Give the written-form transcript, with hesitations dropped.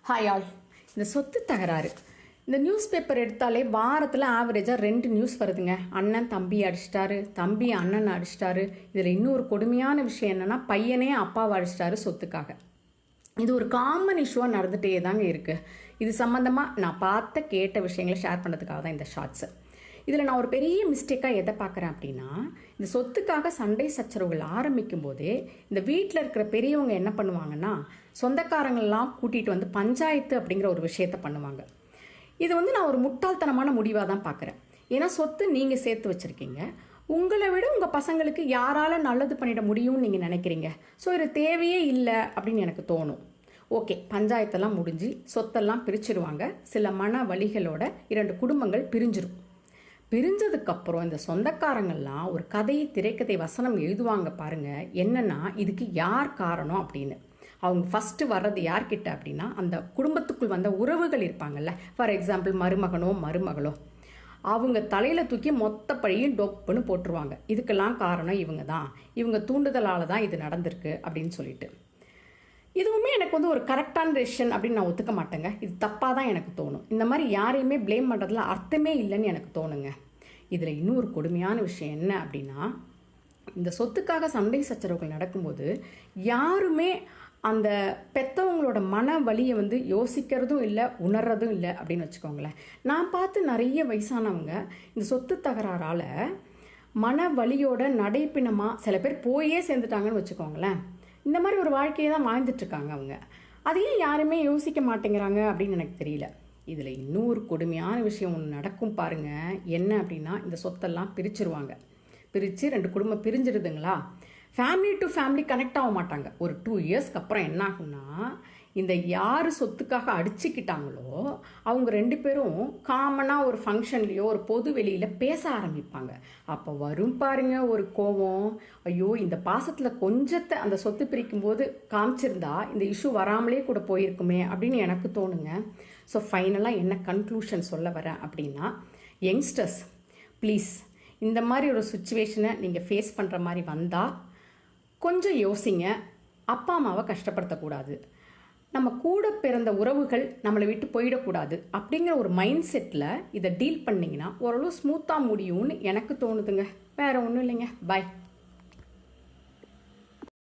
Hi all. இந்த சொத்து தகராறு இந்த நியூஸ் பேப்பர் எடுத்தாலே வாரத்தில் ஆவரேஜாக 2 நியூஸ் வருதுங்க. அண்ணன் தம்பி அடிச்சிட்டாரு, தம்பி அண்ணன் அடிச்சிட்டாரு. இதில் இன்னொரு கொடுமையான விஷயம் என்னென்னா, பையனே அப்பாவை அடிச்சிட்டாரு சொத்துக்காக. இது ஒரு காமன் இஷ்யூவாக நடந்துகிட்டே தாங்க இருக்குது. இது சம்மந்தமாக நான் கேட்ட விஷயங்களை ஷேர் பண்ணுறதுக்காக தான் இந்த ஷார்ட்ஸு. இதில் நான் ஒரு பெரிய மிஸ்டேக்காக எதை பார்க்குறேன் அப்படின்னா, இந்த சொத்துக்காக சண்டை சச்சரவுகள் ஆரம்பிக்கும் போதே இந்த வீட்டில் இருக்கிற பெரியவங்க என்ன பண்ணுவாங்கன்னா, சொந்தக்காரங்கள்லாம் கூட்டிகிட்டு வந்து பஞ்சாயத்து அப்படிங்கிற ஒரு விஷயத்த பண்ணுவாங்க. இது நான் ஒரு முட்டாள்தனமான முடிவாக தான் பார்க்குறேன். ஏன்னா சொத்து நீங்கள் சேர்த்து வச்சுருக்கீங்க, உங்களை விட உங்கள் பசங்களுக்கு யாரால் நல்லது பண்ணிட முடியும்னு நீங்கள் நினைக்கிறீங்க. ஸோ இது தேவையே இல்லை அப்படின்னு எனக்கு தோணும். ஓகே, பஞ்சாயத்தெல்லாம் முடிஞ்சு சொத்தெல்லாம் பிரிச்சிடுவாங்க. சில மன வலிகளோட 2 குடும்பங்கள் பிரிஞ்சிடும். பிரிஞ்சதுக்கப்புறம் இந்த சொந்தக்காரங்கள்லாம் ஒரு கதை, திரைக்கதை, வசனம் எழுதுவாங்க பாருங்க. என்னன்னா, இதுக்கு யார் காரணம் அப்படின்னு. அவங்க ஃபஸ்ட்டு வர்றது யார்கிட்ட அப்படின்னா, அந்த குடும்பத்துக்குள் வந்த உறவுகள் இருப்பாங்கல்ல. ஃபார் எக்ஸாம்பிள் மருமகனோ மருமகளோ, அவங்க தலையில் தூக்கி மொத்த பழியும் டொப்புன்னு போட்டுருவாங்க. இதுக்கெல்லாம் காரணம் இவங்க தான், இவங்க தூண்டுதலால் தான் இது நடந்திருக்கு அப்படின்னு சொல்லிட்டு. இதுவுமே எனக்கு ஒரு கரெக்டான டெசிஷன் அப்படின்னு நான் ஒத்துக்க மாட்டேங்க. இது தப்பாக தான் எனக்கு தோணும். இந்த மாதிரி யாரையுமே ப்ளேம் பண்ணுறதுல அர்த்தமே இல்லைன்னு எனக்கு தோணுங்க. இதில் இன்னொரு கொடுமையான விஷயம் என்ன அப்படின்னா, இந்த சொத்துக்காக சண்டை சச்சரவுகள் நடக்கும்போது யாருமே அந்த பெற்றவங்களோட மன வலியை யோசிக்கிறதும் இல்லை, உணர்றதும் இல்லை அப்படின்னு வச்சுக்கோங்களேன். நான் பார்த்து நிறைய வயசானவங்க இந்த சொத்து தகராறால் மன வலியோட நடைப்பிணமாக சில பேர் போயே சேர்ந்துட்டாங்கன்னு வச்சுக்கோங்களேன். இந்த மாதிரி ஒரு வாழ்க்கையை தான் வாழ்ந்துட்டுருக்காங்க அவங்க. அதையும் யாருமே யோசிக்க மாட்டேங்கிறாங்க அப்படின்னு எனக்கு தெரியல. இதில் இன்னொரு கொடுமையான விஷயம் ஒன்று நடக்கும் பாருங்கள். என்ன அப்படின்னா, இந்த சொத்தெல்லாம் பிரிச்சிருவாங்க. பிரித்து 2 குடும்பம் பிரிஞ்சிருதுங்களா, ஃபேமிலி டு ஃபேமிலி கனெக்ட் ஆக மாட்டாங்க. ஒரு 2 இயர்ஸ்க்கு அப்புறம் என்ன ஆகும்னா, இந்த யார் சொத்துக்காக அடிச்சுக்கிட்டாங்களோ அவங்க 2 பேரும் காமனாக ஒரு ஃபங்க்ஷன்லேயோ ஒரு பொது வெளியில் பேச ஆரம்பிப்பாங்க. அப்போ வரும் பாருங்க ஒரு கோபம். ஐயோ, இந்த பாசத்தில் கொஞ்சத்தை அந்த சொத்து பிரிக்கும் போது காமிச்சிருந்தா இந்த இஷ்யூ வராமலே கூட போயிருக்குமே அப்படின்னு எனக்கு தோணுங்க. ஸோ ஃபைனலாக என்ன கன்க்ளூஷன் சொல்ல வரேன் அப்படின்னா, யங்ஸ்டர்ஸ் ப்ளீஸ், இந்த மாதிரி ஒரு சுச்சுவேஷனை நீங்கள் ஃபேஸ் பண்ணுற மாதிரி வந்தால் கொஞ்சம் யோசிங்க. அப்பா அம்மாவை கஷ்டப்படுத்தக்கூடாது, நம்ம கூட பிறந்த உறவுகள் நம்மளை விட்டு போயிடக்கூடாது அப்படிங்கிற ஒரு மைண்ட் செட்டில் இதை டீல் பண்ணிங்கன்னா ஓரளவு ஸ்மூத்தாக முடியும்னு எனக்கு தோணுதுங்க. வேறு ஒன்றும் இல்லைங்க. பாய்.